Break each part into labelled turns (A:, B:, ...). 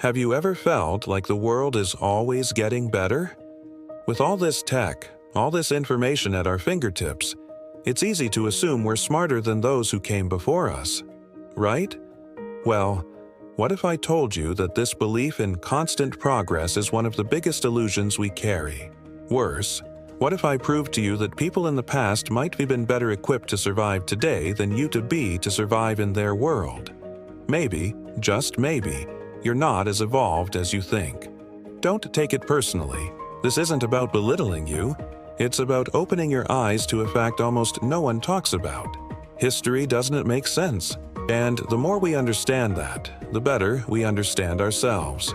A: Have you ever felt like the world is always getting better? With all this tech, all this information at our fingertips, it's easy to assume we're smarter than those who came before us, right? Well, what if I told you that this belief in constant progress is one of the biggest illusions we carry? Worse, what if I proved to you that people in the past might have been better equipped to survive today than you to be to survive in their world? Maybe, just maybe, you're not as evolved as you think. Don't take it personally. This isn't about belittling you. It's about opening your eyes to a fact almost no one talks about. History doesn't make sense. And the more we understand that, the better we understand ourselves.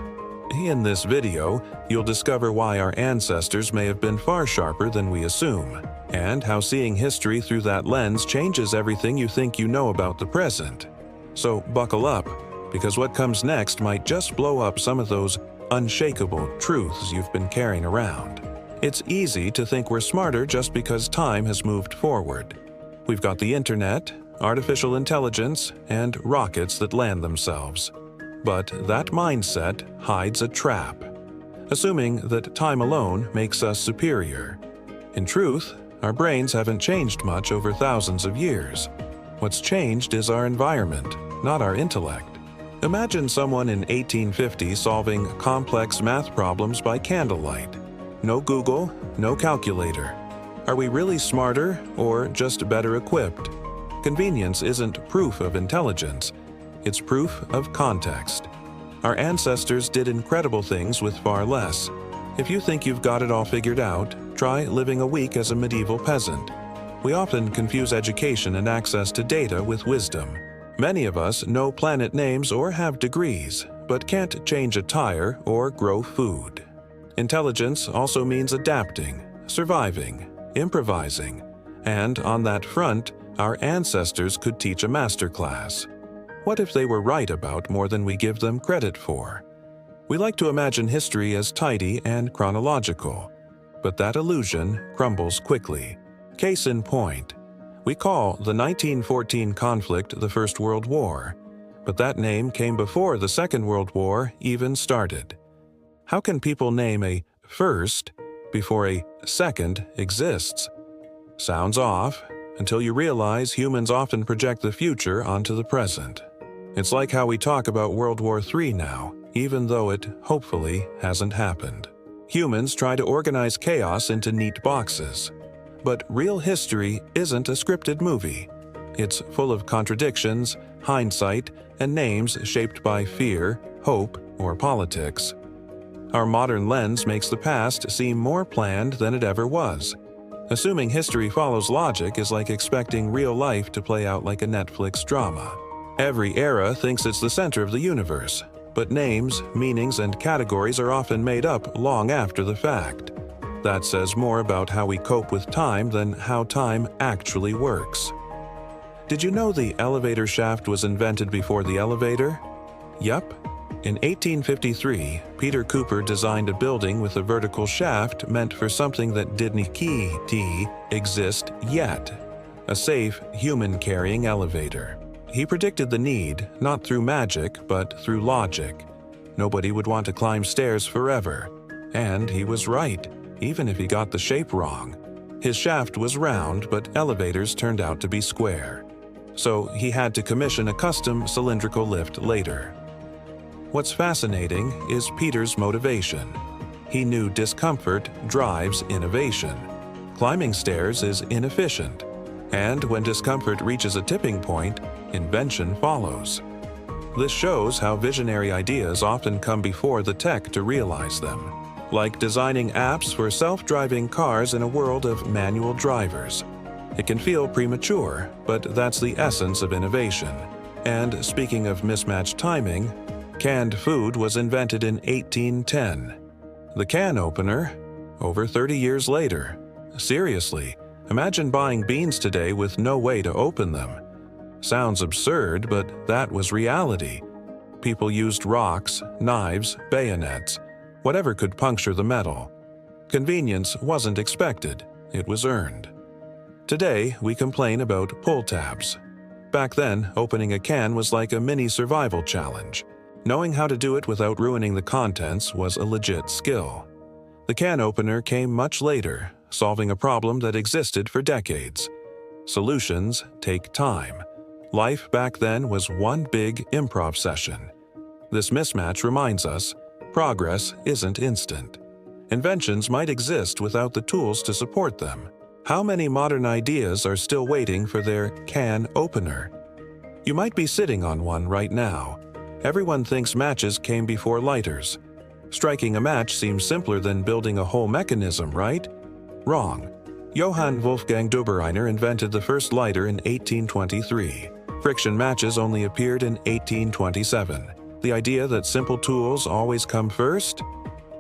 A: In this video, you'll discover why our ancestors may have been far sharper than we assume, and how seeing history through that lens changes everything you think you know about the present. So buckle up, because what comes next might just blow up some of those unshakable truths you've been carrying around. It's easy to think we're smarter just because time has moved forward. We've got the internet, artificial intelligence, and rockets that land themselves. But that mindset hides a trap, assuming that time alone makes us superior. In truth, our brains haven't changed much over thousands of years. What's changed is our environment, not our intellect. Imagine someone in 1850 solving complex math problems by candlelight. No Google, no calculator. Are we really smarter or just better equipped? Convenience isn't proof of intelligence. It's proof of context. Our ancestors did incredible things with far less. If you think you've got it all figured out, try living a week as a medieval peasant. We often confuse education and access to data with wisdom. Many of us know planet names or have degrees, but can't change a tire or grow food. Intelligence also means adapting, surviving, improvising, and on that front, our ancestors could teach a masterclass. What if they were right about more than we give them credit for? We like to imagine history as tidy and chronological, but that illusion crumbles quickly. Case in point, we call the 1914 conflict the First World War, but that name came before the Second World War even started. How can people name a first before a second exists? Sounds off, until you realize humans often project the future onto the present. It's like how we talk about World War III now, even though it, hopefully, hasn't happened. Humans try to organize chaos into neat boxes. But real history isn't a scripted movie. It's full of contradictions, hindsight, and names shaped by fear, hope, or politics. Our modern lens makes the past seem more planned than it ever was. Assuming history follows logic is like expecting real life to play out like a Netflix drama. Every era thinks it's the center of the universe, but names, meanings, and categories are often made up long after the fact. That says more about how we cope with time than how time actually works. Did you know the elevator shaft was invented before the elevator? Yup. In 1853, Peter Cooper designed a building with a vertical shaft meant for something that didn't exist yet, a safe, human-carrying elevator. He predicted the need, not through magic, but through logic. Nobody would want to climb stairs forever. And he was right, even if he got the shape wrong. His shaft was round, but elevators turned out to be square. So he had to commission a custom cylindrical lift later. What's fascinating is Peter's motivation. He knew discomfort drives innovation. Climbing stairs is inefficient. And when discomfort reaches a tipping point, invention follows. This shows how visionary ideas often come before the tech to realize them. Like designing apps for self-driving cars in a world of manual drivers. It can feel premature, but that's the essence of innovation. And speaking of mismatched timing, canned food was invented in 1810. The can opener, over 30 years later. Seriously, imagine buying beans today with no way to open them. Sounds absurd, but that was reality. People used rocks, knives, bayonets, whatever could puncture the metal. Convenience wasn't expected, it was earned. Today, we complain about pull tabs. Back then, opening a can was like a mini survival challenge. Knowing how to do it without ruining the contents was a legit skill. The can opener came much later, solving a problem that existed for decades. Solutions take time. Life back then was one big improv session. This mismatch reminds us, progress isn't instant. Inventions might exist without the tools to support them. How many modern ideas are still waiting for their can opener? You might be sitting on one right now. Everyone thinks matches came before lighters. Striking a match seems simpler than building a whole mechanism, right? Wrong. Johann Wolfgang Dobereiner invented the first lighter in 1823. Friction matches only appeared in 1827. The idea that simple tools always come first?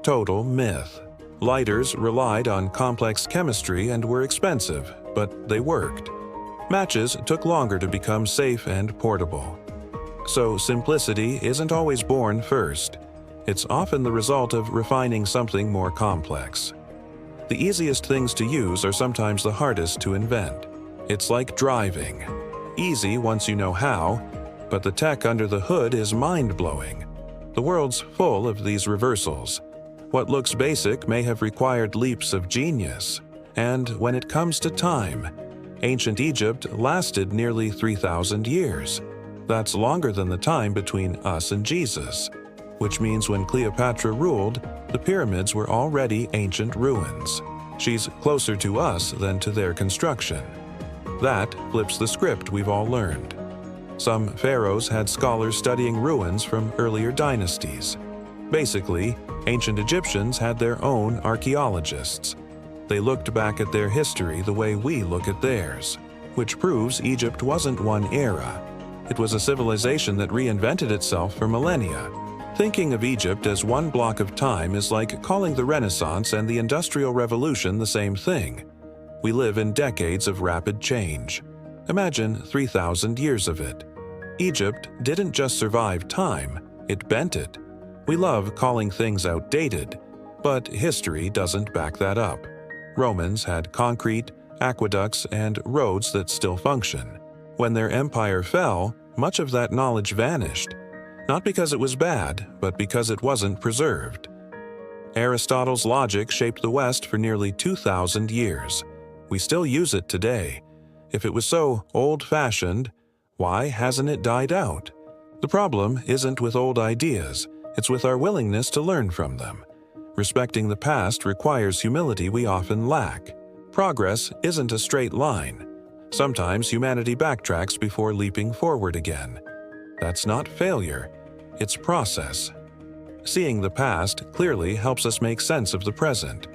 A: Total myth. Lighters relied on complex chemistry and were expensive, but they worked. Matches took longer to become safe and portable. So simplicity isn't always born first. It's often the result of refining something more complex. The easiest things to use are sometimes the hardest to invent. It's like driving. Easy once you know how, but the tech under the hood is mind-blowing. The world's full of these reversals. What looks basic may have required leaps of genius. And when it comes to time, ancient Egypt lasted nearly 3,000 years. That's longer than the time between us and Jesus, which means when Cleopatra ruled, the pyramids were already ancient ruins. She's closer to us than to their construction. That flips the script we've all learned. Some pharaohs had scholars studying ruins from earlier dynasties. Basically, ancient Egyptians had their own archaeologists. They looked back at their history the way we look at theirs, which proves Egypt wasn't one era. It was a civilization that reinvented itself for millennia. Thinking of Egypt as one block of time is like calling the Renaissance and the Industrial Revolution the same thing. We live in decades of rapid change. Imagine 3,000 years of it. Egypt didn't just survive time, it bent it. We love calling things outdated, but history doesn't back that up. Romans had concrete, aqueducts, and roads that still function. When their empire fell, much of that knowledge vanished. Not because it was bad, but because it wasn't preserved. Aristotle's logic shaped the West for nearly 2,000 years. We still use it today. If it was so old-fashioned, why hasn't it died out? The problem isn't with old ideas, it's with our willingness to learn from them. Respecting the past requires humility we often lack. Progress isn't a straight line. Sometimes humanity backtracks before leaping forward again. That's not failure, it's process. Seeing the past clearly helps us make sense of the present.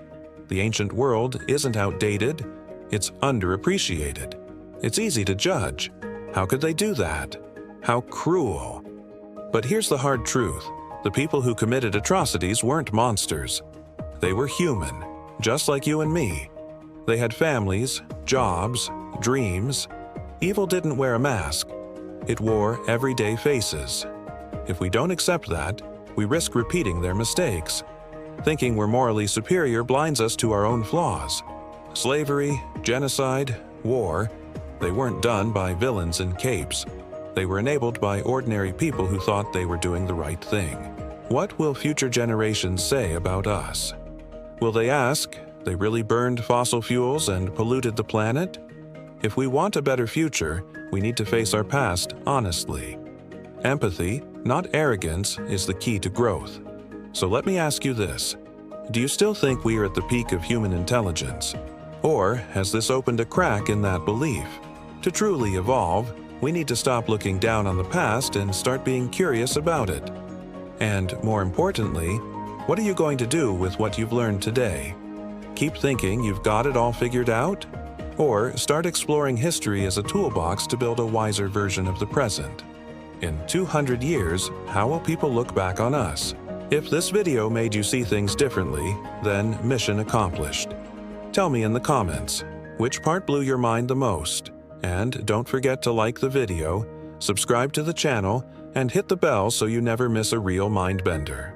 A: The ancient world isn't outdated, it's underappreciated. It's easy to judge. How could they do that? How cruel. But here's the hard truth. The people who committed atrocities weren't monsters. They were human, just like you and me. They had families, jobs, dreams. Evil didn't wear a mask. It wore everyday faces. If we don't accept that, we risk repeating their mistakes. Thinking we're morally superior blinds us to our own flaws. Slavery, genocide, war, they weren't done by villains in capes. They were enabled by ordinary people who thought they were doing the right thing. What will future generations say about us? Will they ask, they really burned fossil fuels and polluted the planet? If we want a better future, we need to face our past honestly. Empathy, not arrogance, is the key to growth. So let me ask you this. Do you still think we are at the peak of human intelligence? Or has this opened a crack in that belief? To truly evolve, we need to stop looking down on the past and start being curious about it. And more importantly, what are you going to do with what you've learned today? Keep thinking you've got it all figured out? Or start exploring history as a toolbox to build a wiser version of the present. In 200 years, how will people look back on us? If this video made you see things differently, then mission accomplished. Tell me in the comments, which part blew your mind the most? And don't forget to like the video, subscribe to the channel, and hit the bell so you never miss a real mind bender.